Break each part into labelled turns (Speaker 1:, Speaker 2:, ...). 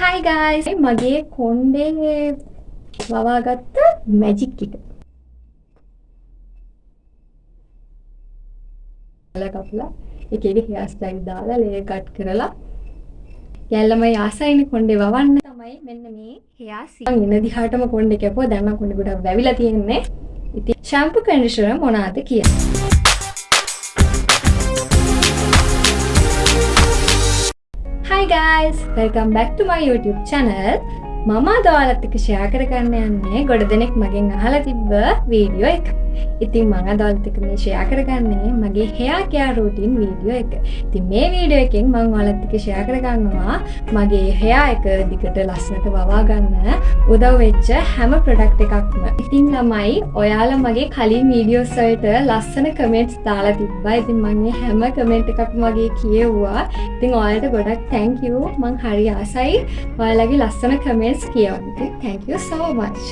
Speaker 1: Hi guys! මගේ කොණ්ඩේ වවාගත්ත magic එක. කපලා එක එක හෙයාර් ස්ටයිල් දාලා ලේයර් කට් කරලා යැල්ලම ආසයිනේ කොණ්ඩේ වවන්න තමයි මෙන්න මේ හෙයාර් සීන්. ඉන්න දිහාටම කොණ්ඩේ කැපුවා. දැන් නම් කොණ්ඩේ ගොඩක් වැවිලා තියෙන්නේ. ඉතින් ෂැම්පු කන්ඩිෂනර් මොනවාද කියන්නේ? Hi guys! Welcome back to my YouTube channel. මම අද ඔයාලත් එක්ක ෂෙයා කරගන්න යන්නේ ගොඩ දෙනෙක් මගෙන් අහලා තිබ්බ වීඩියෝ එක. ඉතින් මම අද ඔයාලත් එක්ක මේ ෂෙයා කරගන්නේ මගේ hair care routine වීඩියෝ එක. ඉතින් මේ වීඩියෝ එකෙන් මම ඔයාලත් එක්ක ෂෙයා කරගන්නවා මගේ hair එක දිගට ලස්සනට වවා ගන්න උදව් වෙච්ච හැම ප්‍රොඩක්ට් එකක්ම. ඉතින් ළමයි ඔයාලා මගේ කලින් වීඩියෝස් වලට ලස්සන කමෙන්ට්ස් දාලා තිබ්බා. ඉතින් මම මේ හැම කමෙන්ට් එකක්ම වගේ කියෙව්වා. ඉතින් ඔයාලට ගොඩක් thank you. මං හරි ආසයි ඔයාලගේ ලස්සන කමෙන්ට්ස් කියවන්න. thank you so much.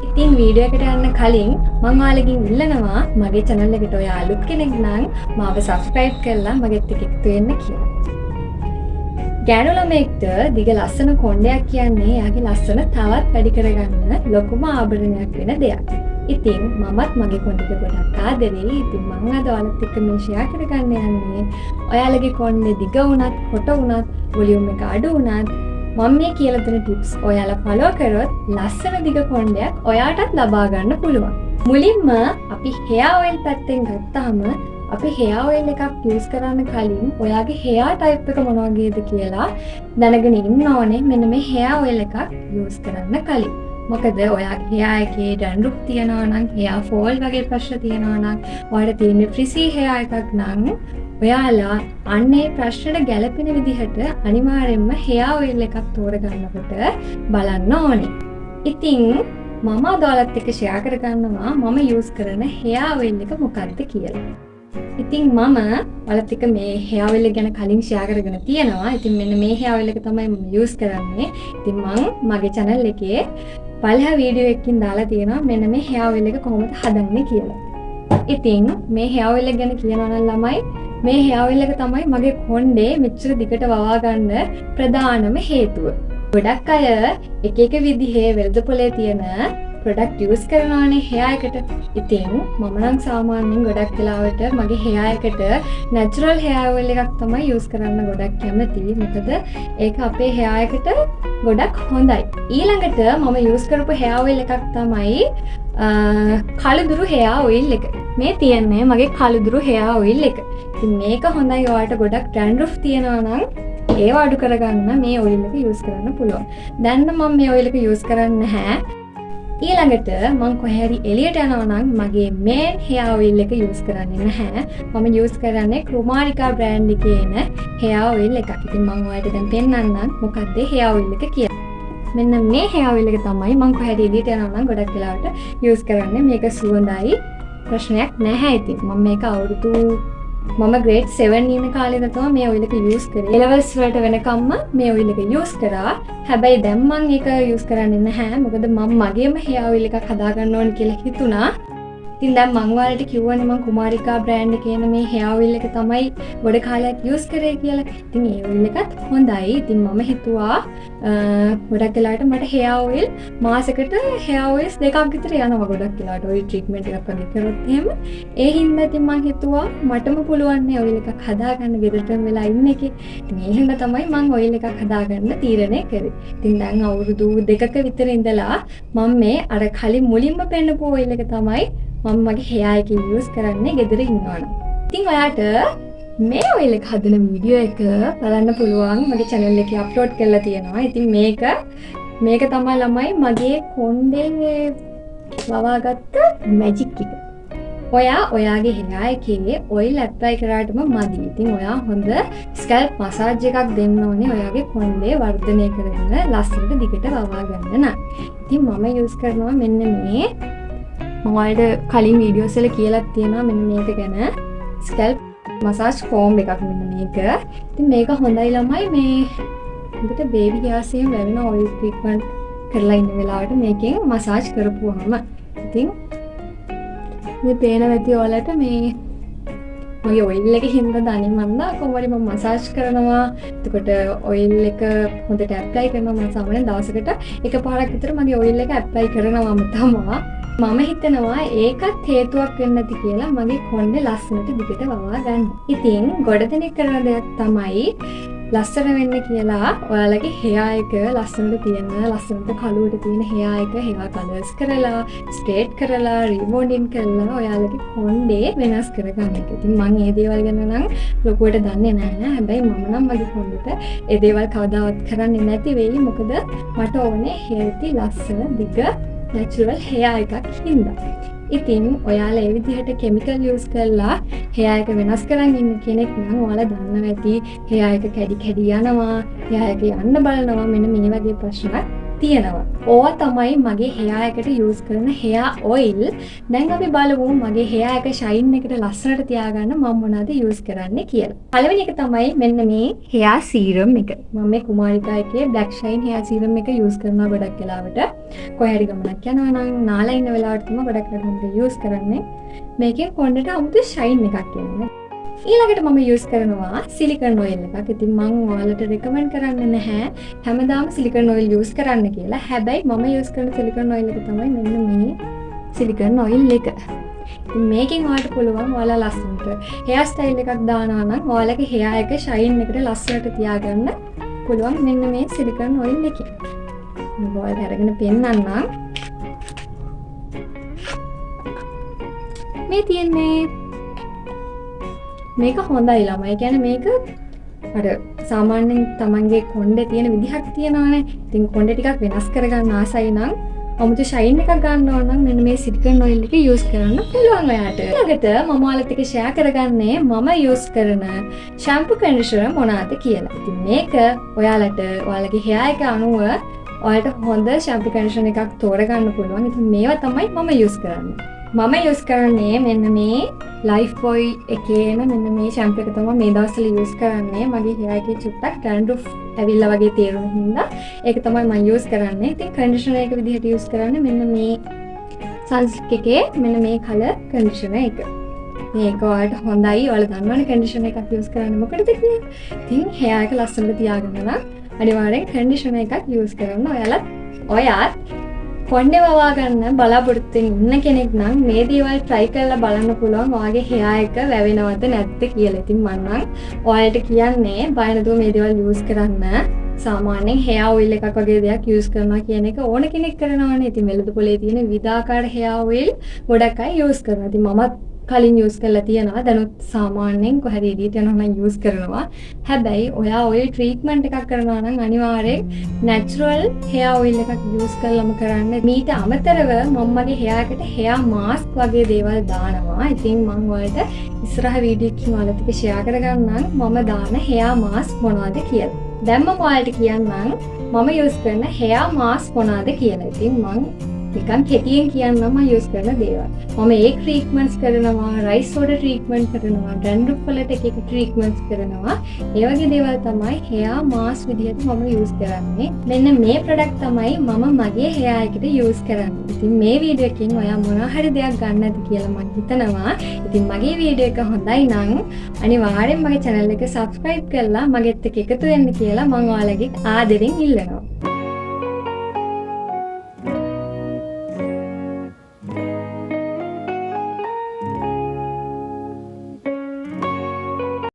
Speaker 1: ඉතින් වීඩියෝ එකට යන්න කලින් මම ඔයාලගෙන් ඉල්ලනවා මගේ channel එකට ඔයා අලුත් කෙනෙක් නම් මාව subscribe කරලා මගෙත් එක්ක එකතු වෙන්න කියලා. ගෑනු ළමයෙක්ට දිග ලස්සන කොණ්ඩයක් කියන්නේ එයාගේ ලස්සන තවත් වැඩි කරගන්න ලොකුම ආභරණයක් වෙන දෙයක්. ඉතින් මමත් මගේ කොණ්ඩෙට ගොඩක් ආදරෙයි. ඉතින් මම අද ඔයාලත් එක්ක මේ ෂෙයා කරගන්න යන්නේ ඔයාලගේ කොණ්ඩේ දිග වුණත් කොට වුණත් වොලියුම් එක අඩු වුණත් මම මේ කියලා දෙන ටිප්ස් ඔයාලා ෆලෝ කරොත් ලස්සන දිග කොණ්ඩයක් ඔයාටත් ලබා ගන්න පුළුවන්. මුලින්ම අපි hair oil පැත්තෙන් ගත්තාම අපි hair oil එකක් යූස් කරන්න කලින් ඔයාගේ hair type එක මොන වගේද කියලා දැනගෙන ඉන්න ඕනේ මෙන්න මේ hair oil එකක් යූස් කරන්න කලින්. මොකද ඔයාගේ hair එකේ dandruff තියනවා නම් hair fall වගේ ප්‍රශ්න තියනවා නම් ඔයාලට තියෙන frizzy hair එකක් නම් ඔයාලා අන්නේ ප්‍රශ්නට ගැලපෙන විදිහට අනිවාර්යෙන්ම hair oil එකක් තෝරගන්නකොට බලන්න ඕනේ. ඉතින් මම අද ඔයාලත් එක්ක ෂෙයා කරගන්නවා මම යූස් කරන hair oil එක මොකක්ද කියලා. ඉතින් මම ඔයාලත් එක්ක මේ hair oil එක ගැන කලින් ෂෙයා කරගෙන තියෙනවා. ඉතින් මෙන්න මේ hair oil එක තමයි මම යූස් කරන්නේ. ඉතින් මම මගේ channel එකේ පළවෙනි වීඩියෝ එකකින් දාලා තියෙනවා මෙන්න මේ hair oil එක කොහොමද හදන්නේ කියලා. ඉතින් මේ hair oil එක ගැන කියනවා නම් ළමයි මේ hair oil එක තමයි මගේ කොණ්ඩේ මෙච්චර දිගට වවා ගන්න ප්‍රධානම හේතුව. ගොඩක් අය එක එක විදිහේ වෙළඳපොලේ තියෙන ප්‍රොඩක්ට් යූස් කරනවානේ hair එකට. ඉතින් මම නම් සාමාන්‍යයෙන් ගොඩක් වෙලාවට මගේ hair එකට natural hair oil එකක් තමයි යූස් කරන්න ගොඩක් කැමති. මොකද ඒක අපේ hair එකට ගොඩක් හොඳයි. ඊළඟට මම යූස් කරපු hair oil එකක් තමයි කළුදුරු hair oil එක. මේ තියන්නේ මගේ කළුදුරු hair oil එක. ඉතින් මේක හොඳයි ඔයාලට ගොඩක් dandruff තියෙනවා නම් ඒව අඩු කරගන්න මේ oil එක යූස් කරන්න පුළුවන්. දැන් නම් මම මේ oil එක යූස් කරන්නේ නැහැ. ඊළඟට මම කොහේ හරි එළියට යනවා නම් මගේ main hair oil එක යූස් කරන්නේ නැහැ. මම යූස් කරන්නේ Chromatica brand එකේ එන hair oil එකක්. ඉතින් මම ඔයාලට දැන් පෙන්නන්නම් මොකක්ද hair oil එක කියලා. මෙන්න මේ hair oil එක තමයි මම කොහේ හරි එළියට යනවා නම් ගොඩක් වෙලාවට යූස් කරන්නේ. මේක සුවඳයි ප්‍රශ්නයක් නැහැ. ඉතින් මම මේක අවුරුදු මම grade 7 ඉන්න කාලේ ඉඳන් තමයි මේ oil එක use කරේ. levels වලට වෙනකම්ම මේ oil එක use කරා. හැබැයි දැන් මම ඒක use කරන්නේ නැහැ. මොකද මම මගේම hair oil එකක් හදාගන්න ඕන කියලා හිතුණා. ඉතින් දැන් මම ඔයාලට කිව්වනේ මම කුමාරිකා brand එකේ එන මේ hair oil එක තමයි ගොඩ කාලයක් use කරේ කියලා. ඉතින් ඒ oil එකත් හොඳයි. ඉතින් මම හිතුවා ගොඩක් වෙලාවට මට hair oil මාසෙකට hair oils දෙකක් විතර යනවා ගොඩක් වෙලාවට oil treatment එකක් වගේ කරොත් එහෙම. ඒ හින්දා ඉතින් මම හිතුවා මටම පුළුවන් නේ oil එකක් හදාගන්න ගෙදරටම වෙලා ඉන්න එකේ. ඉතින් ඒ හින්දා තමයි මම oil එකක් හදාගන්න තීරණය කරේ. ඉතින් දැන් අවුරුදු 2ක විතර ඉඳලා මම මේ අර කලින් මුලින්ම පෙන්නපු oil එක තමයි මම මගේ hair එක යූස් කරන්නේ ගෙදර ඉන්නවනම්. ඉතින් ඔයාට මේ oil එක හදන වීඩියෝ එක බලන්න පුළුවන් මගේ channel එකේ අප්ලෝඩ් කරලා තියෙනවා. ඉතින් මේක තමයි ළමයි මගේ කොණ්ඩේ වවාගත්ත මැජික් එක. ඔයාගේ hair එකේ oil apply කරාටම මදි. ඉතින් ඔයා හොඳ scalp massage එකක් දෙන්න ඕනේ ඔයාගේ කොණ්ඩේ වර්ධනය කරගෙන ලස්සනට දිගට වවා ගන්න නම්. ඉතින් මම යූස් කරනවා මෙන්න මේ මම ඔයාලට කලින් වීඩියෝස් වල කියලා තියෙනවා මෙන්න මේක ගැන ස්කැල්ප් මසාජ් ෆෝම් එකක් මෙන්න මේක. ඉතින් මේක හොඳයි ළමයි මේ උඹට බේබි හේර්ස් එකෙන් වැවෙන ඔයිල් ට්‍රීට්මන්ට් කරලා ඉන්න වෙලාවට මේකෙන් මසාජ් කරපුවාම ඉතින් මේ පේන ඇති ඔයාලට මේ මගේ ඔයිල් එක හින්දා දන්නේ මන්ද කොහොමද මම මසාජ් කරනවා. එතකොට ඔයිල් එක හොඳට ඇප්ලයි කරනවා. මම සාමාන්‍යයෙන් දවසකට එකපාරක් විතර මගේ ඔයිල් එක ඇප්ලයි කරනවාම තමයි. මම හිතනවා ඒකත් හේතුවක් වෙන්න ඇති කියලා මගේ කොණ්ඩේ ලස්සනට දිගට වවා ගන්න. ඉතින් ගොඩදෙනෙක් කරන දෙයක් තමයි ලස්සන වෙන්න කියලා ඔයාලගේ හෙයා එක ලස්සනට තියෙන ලස්සනට කළුවට තියෙන හෙයා එක හෙයා කලර්ස් කරලා ස්ට්‍රේට් කරලා රිබෝන්ඩින් කරලා ඔයාලගේ කොණ්ඩේ වෙනස් කරගන්න එක. ඉතින් මම මේ දේවල් ගැන නම් ලොකුවට දන්නේ නැහැ. හැබැයි මම නම් මගේ කොණ්ඩේට ඒ දේවල් කවදාවත් කරන්නේ නැති වෙයි. මොකද මට ඕනේ හෙල්ති ලස්සන දිග නැචරල් හෙයා එකක් හින්දා. ඉතින් ඔයාලා ඒ විදිහට කෙමිකල් යූස් කරලා හෙයා එක වෙනස් කරන් ඉන්න කෙනෙක් නම් ඔයාලා දන්නවා ඇති හෙයා එක කැඩි කැඩි යනවා, හෙයා එක යන්න බලනවා, මෙන්න මේ වගේ ප්‍රශ්න තියෙනවා. ඕවා තමයි මගේ හෙයා එකට යූස් කරන හෙයා ඔයිල්. දැන් අපි බලමු මගේ හෙයා එක ෂයින් එකට ලස්සනට තියාගන්න මම මොනවද යූස් කරන්නේ කියලා. පළවෙනි එක තමයි මෙන්න මේ හෙයා සීරම් එක. මම මේ කුමාරිකා එකේ බ්ලැක් ෂයින් හෙයා සීරම් එක යූස් කරනවා ගොඩක් වෙලාවට. කොහේ හරි ගමනක් යනවා නම් නාලා ඉන්න වෙලාවට තමයි ගොඩක් වෙලාවට යූස් කරන්නේ. මේකෙන් කොණ්ඩේට 아무තු ෂයින් එකක් එනවා. ඊළඟට මම යූස් කරනවා සිලිකන් ඔයිල් එකක්. ඉතින් මම ඔයාලට රෙකමන්ඩ් කරන්නේ නැහැ හැමදාම සිලිකන් ඔයිල් යූස් කරන්න කියලා. හැබැයි මම යූස් කරන සිලිකන් ඔයිල් එක තමයි මෙන්න මේ සිලිකන් ඔයිල් එක. ඉතින් මේකෙන් ඔයාලට පුළුවන් ඔයාලා ලස්සනට හෙයා ස්ටයිල් එකක් දානවා නම් ඔයාලගේ හෙයා එක ෂයින් එකට ලස්සනට තියාගන්න පුළුවන් මෙන්න මේ සිලිකන් ඔයිල් එකෙන්. මම ඔයාලට අරගෙන පෙන්නන්නම්. මේ තියෙන්නේ මේක හොඳයි ළමයි. කියන්නේ මේක අර සාමාන්‍යයෙන් තමන්ගේ කොණ්ඩේ තියෙන විදිහක් තියෙනවානේ. ඉතින් කොණ්ඩේ ටිකක් වෙනස් කරගන්න ආසයි නම් අමුතු ෂයින් එකක් ගන්න ඕන නම් මෙන්න මේ සිලිකන් ඔයිල් එක යූස් කරන්න පුළුවන් ඔයාට. ඊළඟට මම ඔයාලත් එක්ක ෂෙයා කරගන්නේ මම යූස් කරන ෂැම්පු කන්ඩිෂනර් මොනවාද කියලා. ඉතින් මේක ඔයාලට ඔයාලගේ හෙයා එක අනුව ඔයාලට හොඳ ෂැම්පු කන්ඩිෂනර් එකක් තෝරගන්න පුළුවන්. ඉතින් මේවා තමයි මම යූස් කරන්නේ. මම යූස් කරන්නේ මෙන්න මේ ලයිෆ් බොයි එකේන මෙන්න මේ ෂැම්පු එක තමයි මේ දවස්වල යූස් කරන්නේ. මගේ හෙයා එකේ චුට්ටක් ඩැන්ඩ්‍රෆ් ඇවිල්ලා වගේ තේරුණ හින්දා ඒක තමයි මම යූස් කරන්නේ. ඉතින් කන්ඩිෂනර් එක විදිහට යූස් කරන්නේ මෙන්න මේ සන්සිල්ක් එකේ මෙන්න මේ කලර් කන්ඩිෂනර් එක. මේක ඔයාලට හොඳයි. ඔයාලා දන්නවනේ කන්ඩිෂනර් එකක් යූස් කරන්නේ මොකටද කියලා. ඉතින් හෙයා එක ලස්සනට තියාගන්න නම් අනිවාර්යෙන් කන්ඩිෂනර් එකක් යූස් කරන්න. ඔයාත් කොණ්ඩේ වවා ගන්න බලාපොරොත්තු ඉන්න කෙනෙක් නම් මේ දේවල් try කරලා බලන්න පුළුවන් ඔයාගේ හෙයා එක වැවෙනවද නැද්ද කියලා. ඉතින් මම නම් ඔයාලට කියන්නේ බය නැතුව මේ දේවල් use කරන්න. සාමාන්‍යයෙන් හෙයා ඔයිල් එකක් වගේ දෙයක් use කරනවා කියන එක ඕන කෙනෙක් කරනවානේ. ඉතින් වෙළඳ පොලේ තියෙන විවිධාකාර හෙයා ඔයිල් ගොඩක් අය use කරනවා. ඉතින් මමත් කලින් යූස් කරලා තියෙනවා. දැනුත් සාමාන්‍යයෙන් කොහරි එළියට යනවා නම් යූස් කරනවා. හැබැයි ඔයා ඔයිල් ට්‍රීට්මන්ට් එකක් කරනවා නම් අනිවාර්යෙන් නැචරල් හෙයා ඔයිල් එකක් යූස් කරලම කරන්න. මීට අමතරව මම මගේ හෙයා එකට හෙයා මාස්ක් වගේ දේවල් දානවා. ඉතින් මම ඔයාලට ඉස්සරහ වීඩියෝ එකකින් ඔයාලත් එක්ක ෂෙයා කරගන්නම් මම දාන හෙයා මාස්ක් මොනවද කියලා. දැන් මම ඔයාලට කියන්නම් මම යූස් කරන හෙයා මාස්ක් මොනවද කියලා. ඉතින් මම නිකන් කෙටියෙන් කියන්නම මම යූස් කරන දේවල්. මම ඒ ට්‍රීට්මන්ට්ස් කරනවා, රයිස් සෝඩා ට්‍රීට්මන්ට් කරනවා, ඩැන්ඩ්‍රෆ් වලට එක ට්‍රීට්මන්ට්ස් කරනවා. ඒ වගේ දේවල් තමයි හෙයා මාස්ක් විදිහට මම යූස් කරන්නේ. මෙන්න මේ ප්‍රොඩක්ට් තමයි මම මගේ හෙයා එකට යූස් කරන්නේ. ඉතින් මේ වීඩියෝ එකෙන් ඔයා මොනවා හරි දෙයක් ගන්න ඇති කියලා මම හිතනවා. ඉතින් මගේ වීඩියෝ එක හොඳයි නම් අනිවාර්යෙන් මගේ channel එක subscribe කරලා මගෙත් එක්ක එකතු වෙන්න කියලා මම ඔයාලගේ ආදරෙන් ඉල්ලනවා.